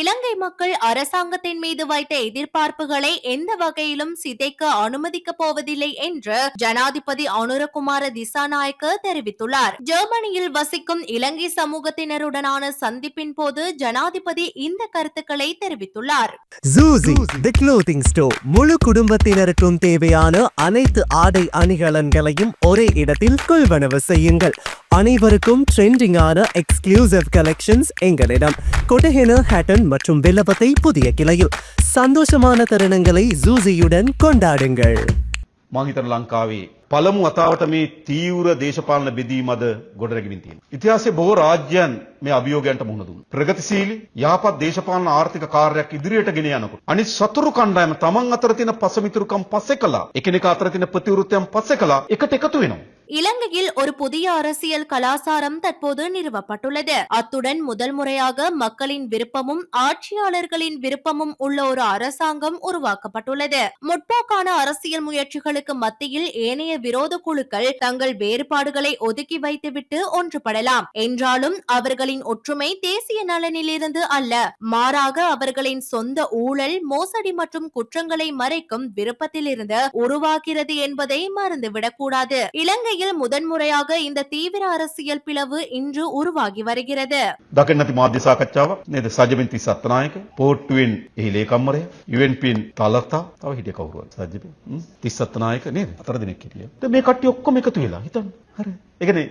இலங்கை மக்கள் அரசாங்கத்தின் மீது வைத்த எதிர்பார்ப்புகளை எந்த வகையிலும் சிதைக்க அனுமதிக்கப் போவதில்லை என்று ஜனாதிபதி அனுரகுமார திசாநாயக்க தெரிவித்துள்ளார். ஜெர்மனியில் வசிக்கும் இலங்கை சமூகத்தினருடனான சந்திப்பின் போது ஜனாதிபதி இந்த கருத்துக்களை தெரிவித்துள்ளார். Zuzi, the clothing store. முழு குடும்பத்தினருக்கும் தேவையான அனைத்து ஆடை அணிகலன்களையும் ஒரே இடத்தில் கொள்வனவு செய்யுங்கள். அனைவருக்கும் ட்ரெண்டிங்கான எக்ஸ்க்ளூசிவ் கலெக்ஷன்ஸ் எங்களிடம். கொட்டஹென, ஹேட்டன் மற்றும் வில்லபத்தை புதிய கிளையில். சந்தோஷமான தருணங்களை ஜூசியுடன் கொண்டாடுங்கள். මං හිතන ලංකාවේ පළමු වතාවට මේ තීව්‍ර දේශපාලන බෙදීම අද ගොඩනැගෙමින් තියෙනවා. ඉතිහාසයේ බොහෝ රාජ්‍යයන් මේ අභියෝගයන්ට මුහුණ දුන්නා. ප්‍රගතිශීලී යහපත් දේශපාලන ආර්ථික කාර්යයක් ඉදිරියට ගෙන යනකොට අනිත් සතුරු කණ්ඩායම තමන් අතර තියෙන පසමිතුරුකම් පස්සේ කළා. එකිනෙකා අතර තියෙන ප්‍රතිවිරුද්ධයන් පස්සේ කළා. එකට එකතු වෙනවා. இலங்கையில் ஒரு புதிய அரசியல் கலாச்சாரம் தற்போது நிறுவப்பட்டுள்ளது. அத்துடன் முதல் முறையாக மக்களின் விருப்பமும் ஆட்சியாளர்களின் விருப்பமும் உள்ள ஒரு அரசாங்கம் உருவாக்கப்பட்டுள்ளது. முற்போக்கான அரசியல் முயற்சிகளுக்கு மத்தியில் ஏனைய விரோத குழுக்கள் தங்கள் வேறுபாடுகளை ஒதுக்கி வைத்துவிட்டு ஒன்றுபடலாம் என்றாலும் அவர்களின் ஒற்றுமை தேசிய நலனிலிருந்து அல்ல, மாறாக அவர்களின் சொந்த ஊழல், மோசடி மற்றும் குற்றங்களை மறைக்கும் விருப்பத்திலிருந்து உருவாகிறது என்பதை மறந்துவிடக்கூடாது. இலங்கையில் முதன்முறையாக இந்த தீவிர அரசியல் பிளவு இன்று உருவாகி வருகிறது. දකින්න නැති මාධ්‍ය සාකච්ඡාවක් නේද? සජ්ජබින් 37 අත්නායක පොට්ටුවෙන් එහි ලේකම්වරයා UNPන් තලතා තව හිටිය කවුරුවත් සජ්ජබින් 37 අත්නායක නේද? අතර දිනක් හිටියා. දැන් මේ කට්ටිය ඔක්කොම එකතු වෙලා හිතන්න. හරි. ඒ කියන්නේ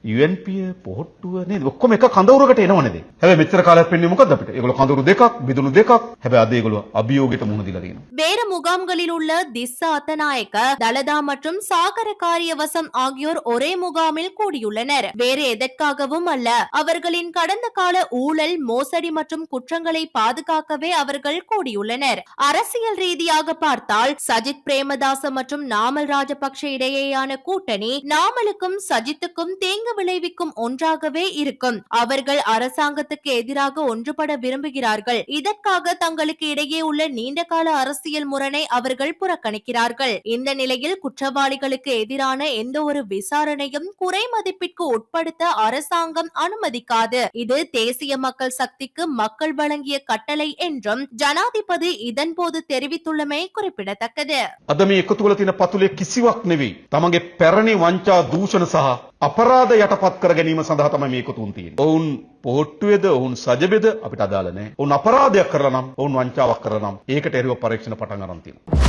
UNP පොට්ටුව නේද? ඔක්කොම එක කඳවුරකට එනව නේද? හැබැයි මෙච්චර කාලයක් වෙන්නේ මොකද්ද අපිට? ඒගොල්ලෝ කඳවුරු දෙකක්, බිදුණු දෙකක්. හැබැයි අද ඒගොල්ලෝ අභියෝගයට මුහුණ දීලා තියෙනවා. வேறு முகாம்களில் உள்ள திஸ்ஸா அத்தநாயக்க, தலதா மற்றும் சாகர காரியவசம் ஆகியோர் ஒரே முகாமில் கூடியுள்ளனர். வேறு எதற்காகவும் அல்ல, அவர்களின் கடந்த கால ஊழல், மோசடி மற்றும் குற்றங்களை பாதுகாக்கவே அவர்கள் கூடியுள்ளனர். அரசியல் ரீதியாக பார்த்தால் சஜித் பிரேமதாச மற்றும் நாமல் ராஜபக்ஷ இடையேயான கூட்டணி நாமலுக்கும் சஜித்துக்கும் தேங்கு விளைவிக்கும் ஒன்றாகவே இருக்கும். அவர்கள் அரசாங்கத்துக்கு எதிராக ஒன்றுபட விரும்புகிறார்கள். இதற்காக தங்களுக்கு இடையே உள்ள நீண்ட கால அரசியல் முரணை அவர்கள் புறக்கணிக்கிறார்கள். இந்த நிலையில் குற்றவாளிகளுக்கு எதிரான எந்த ஒரு விசாரணையும் குறை மதிப்பிற்கு உட்படுத்த அரசாங்கம் அனுமதிக்காது. இது தேசிய மக்கள் சக்திக்கு மக்கள் வழங்கிய கட்டளை என்றும் ஜனாதிபதி இதன் போது தெரிவித்துள்ளமை குறிப்பிடத்தக்கது. අද මේ එකතු වෙලා තියෙන පතුලේ කිසිවක් නෙවෙයි. තමන්ගේ පැරණි වංචා දූෂණ සහ අපරාධ යටපත් කර ගැනීම සඳහා තමයි මේ එකතුන් තියෙන්නේ. ඔවුන් පොට්ටුවේද ඔවුන් සජබෙද අපිට අදාළ නැහැ. ඔවුන් අපරාධයක් කරලා නම් ඔවුන් වංචාවක් කරලා නම් ඒකට එරෙහිව පරීක්ෂණ පටන් ගන්න තියෙනවා.